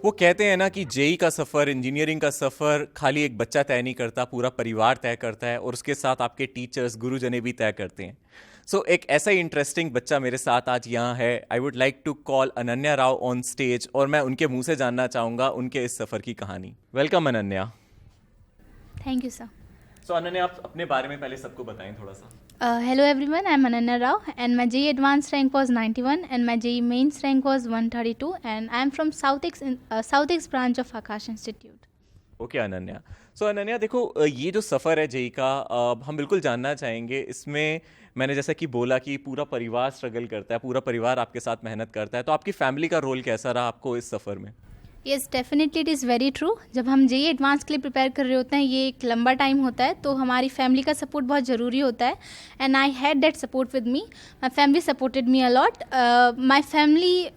वो कहते हैं ना कि जेई का सफ़र, इंजीनियरिंग का सफ़र खाली एक बच्चा तय नहीं करता, पूरा परिवार तय करता है और उसके साथ आपके टीचर्स, गुरुजने भी तय करते हैं। सो एक ऐसा ही इंटरेस्टिंग बच्चा मेरे साथ आज यहाँ है। I would like to call Ananya Rao on stage और मैं उनके मुंह से जानना चाहूँगा उनके इस सफ़र की कहानी। Welcome Ananya. Thank you, sir. सो अनन्या, आप अपने बारे में पहले सबको बताएं थोड़ा सा। Hello everyone, I'm Ananya Rao and my JEE advanced rank was 91 and my JEE mains rank was 132 and I'm from Southex branch of Akash Institute. Okay Ananya. So Ananya देखो, ये जो सफ़र है जेई का, हम बिल्कुल जानना चाहेंगे। इसमें मैंने जैसा कि बोला कि पूरा परिवार स्ट्रगल करता है, पूरा परिवार आपके साथ मेहनत करता है, तो आपकी फैमिली का रोल कैसा रहा आपको इस सफ़र में? Yes, definitely it is very true. जब हम जेईई एडवांस के लिए प्रिपेयर कर रहे होते हैं, ये एक लंबा टाइम होता है, तो हमारी फैमिली का सपोर्ट बहुत ज़रूरी होता है and I had that support with me. My family supported me a lot. My family,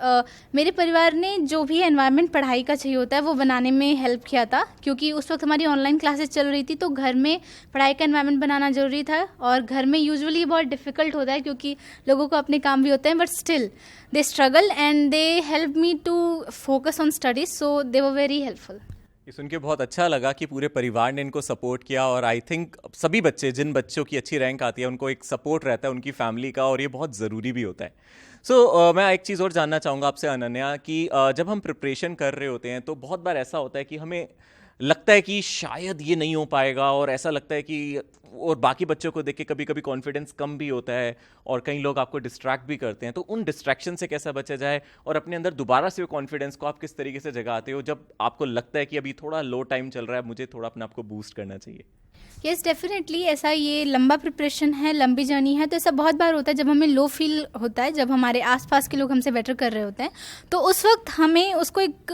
मेरे परिवार ने जो भी एनवायरनमेंट पढ़ाई का चाहिए होता है वो बनाने में हेल्प किया था, क्योंकि उस वक्त हमारी ऑनलाइन क्लासेस चल रही थी, तो घर में पढ़ाई का एनवायरनमेंट बनाना ज़रूरी था। और घर में यूजुअली बहुत डिफ़िकल्ट होता है क्योंकि लोगों को अपने काम भी होते हैं, but still they struggle and they helped me to focus on studies, so they were very helpful. ये सुन के बहुत अच्छा लगा कि पूरे परिवार ने इनको सपोर्ट किया और आई थिंक सभी बच्चे, जिन बच्चों की अच्छी रैंक आती है, उनको एक सपोर्ट रहता है उनकी फैमिली का और ये बहुत ज़रूरी भी होता है। सो मैं एक चीज़ और जानना चाहूँगा आपसे अनन्या कि जब हम प्रिपरेशन कर रहे होते हैं तो बहुत बार ऐसा होता है कि हमें लगता है कि शायद ये नहीं हो पाएगा और ऐसा लगता है कि, और बाकी बच्चों को देख के कभी कभी कॉन्फिडेंस कम भी होता है और कई लोग आपको डिस्ट्रैक्ट भी करते हैं। तो उन डिस्ट्रैक्शन से कैसा बचा जाए और अपने अंदर दोबारा से वो कॉन्फिडेंस को आप किस तरीके से जगाते हो जब आपको लगता है कि अभी थोड़ा लो टाइम चल रहा है, मुझे थोड़ा अपने आप को बूस्ट करना चाहिए? येस, डेफिनेटली ऐसा, ये लंबा प्रिपरेशन है, लंबी जर्नी है, तो ऐसा बहुत बार होता है जब हमें लो फील होता है, जब हमारे आसपास के लोग हमसे बेटर कर रहे होते हैं, तो उस वक्त हमें उसको एक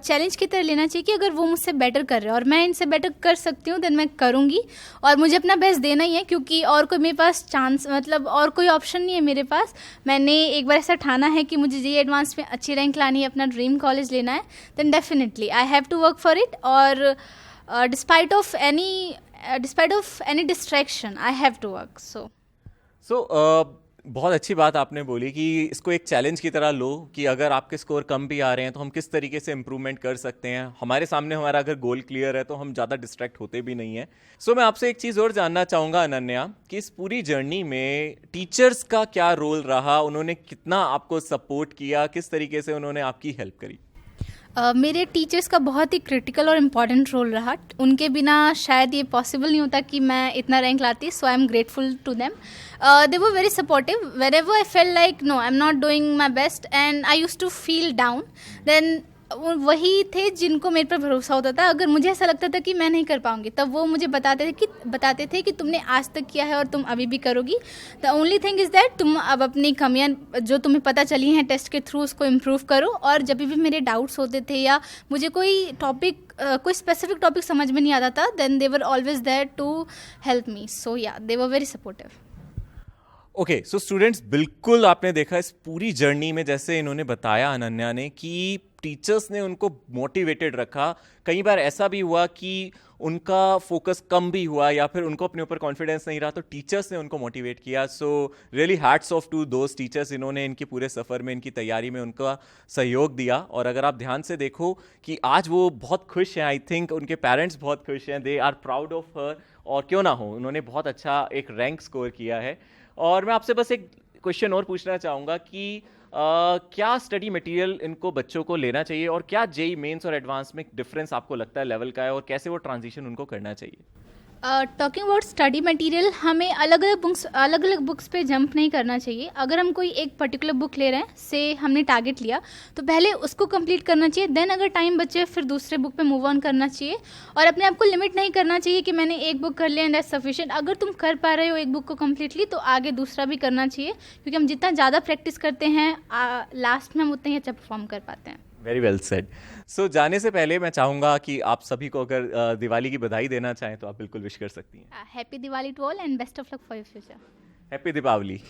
चैलेंज की तरह लेना चाहिए कि अगर वो मुझसे बेटर कर रहे हैं और मैं इनसे बेटर कर सकती हूँ, देन मैं करूँगी और मुझे अपना बेस्ट देना ही है, क्योंकि और कोई मेरे पास चांस, मतलब और कोई ऑप्शन नहीं है मेरे पास। मैंने एक बार ऐसा ठाना है कि मुझे जेईई एडवांस में अच्छी रैंक लानी है, अपना ड्रीम कॉलेज लेना है, then definitely I have to work for it. और despite of any distraction I have to work. So बहुत अच्छी बात आपने बोली कि इसको एक चैलेंज की तरह लो कि अगर आपके स्कोर कम भी आ रहे हैं तो हम किस तरीके से इम्प्रूवमेंट कर सकते हैं। हमारे सामने हमारा अगर गोल क्लियर है तो हम ज़्यादा डिस्ट्रैक्ट होते भी नहीं हैं। सो मैं आपसे एक चीज़ और जानना चाहूँगा अनन्या कि इस पूरी जर्नी में टीचर्स का क्या रोल रहा, उन्होंने कितना आपको सपोर्ट किया, किस तरीके से उन्होंने आपकी हेल्प करी? मेरे टीचर्स का बहुत ही क्रिटिकल और इम्पॉर्टेंट रोल रहा। उनके बिना शायद ये पॉसिबल नहीं होता कि मैं इतना रैंक लाती, so I am grateful to them. They were very supportive wherever I felt like no, I'm not doing my best and I used to feel down, then वही थे जिनको मेरे पर भरोसा होता था। अगर मुझे ऐसा लगता था कि मैं नहीं कर पाऊंगी, तब वो मुझे बताते थे कि तुमने आज तक किया है और तुम अभी भी करोगी। The only thing is that तुम अब अपनी कमियां जो तुम्हें पता चली हैं टेस्ट के थ्रू, उसको इम्प्रूव करो। और जब भी मेरे डाउट्स होते थे या मुझे कोई स्पेसिफिक टॉपिक समझ में नहीं आता था, then they were always there to help me. So yeah, they were very supportive. Okay, so students, बिल्कुल आपने देखा इस पूरी जर्नी में, जैसे इन्होंने बताया अनन्या ने, कि टीचर्स ने उनको मोटिवेटेड रखा। कई बार ऐसा भी हुआ कि उनका फोकस कम भी हुआ या फिर उनको अपने ऊपर कॉन्फिडेंस नहीं रहा, तो टीचर्स ने उनको मोटिवेट किया। So really hats off to those teachers, इन्होंने इनके पूरे सफ़र में, इनकी तैयारी में उनका सहयोग दिया। और अगर आप ध्यान से देखो कि आज वो बहुत खुश हैं, आई थिंक उनके पेरेंट्स बहुत खुश हैं, they are proud of her. और क्यों ना हो, उन्होंने बहुत अच्छा एक रैंक स्कोर किया है। और मैं आपसे बस एक क्वेश्चन और पूछना चाहूँगा कि क्या स्टडी मटेरियल इनको बच्चों को लेना चाहिए और क्या जेईई मेंस और एडवांस में डिफरेंस आपको लगता है लेवल का है और कैसे वो ट्रांजिशन उनको करना चाहिए? टॉकिंग अबाउट स्टडी मटेरियल, हमें अलग अलग बुक्स पे जंप नहीं करना चाहिए। अगर हम कोई एक पर्टिकुलर बुक ले रहे हैं, से हमने टारगेट लिया, तो पहले उसको कंप्लीट करना चाहिए, देन अगर टाइम बचे फिर दूसरे बुक पे मूव ऑन करना चाहिए। और अपने आप को लिमिट नहीं करना चाहिए कि मैंने एक बुक कर लिया एंड दैट्स सफिशिएंट। अगर तुम कर पा रहे हो एक बुक को कम्प्लीटली, तो आगे दूसरा भी करना चाहिए, क्योंकि हम जितना ज़्यादा प्रैक्टिस करते हैं लास्ट में हम उतना ही अच्छा परफॉर्म कर पाते हैं। Very well said. सो जाने से पहले मैं चाहूँगा कि आप सभी को अगर दिवाली की बधाई देना चाहें तो आप बिल्कुल विश कर सकती हैं। Happy Diwali to all and best of luck for your future. Happy Deepawali.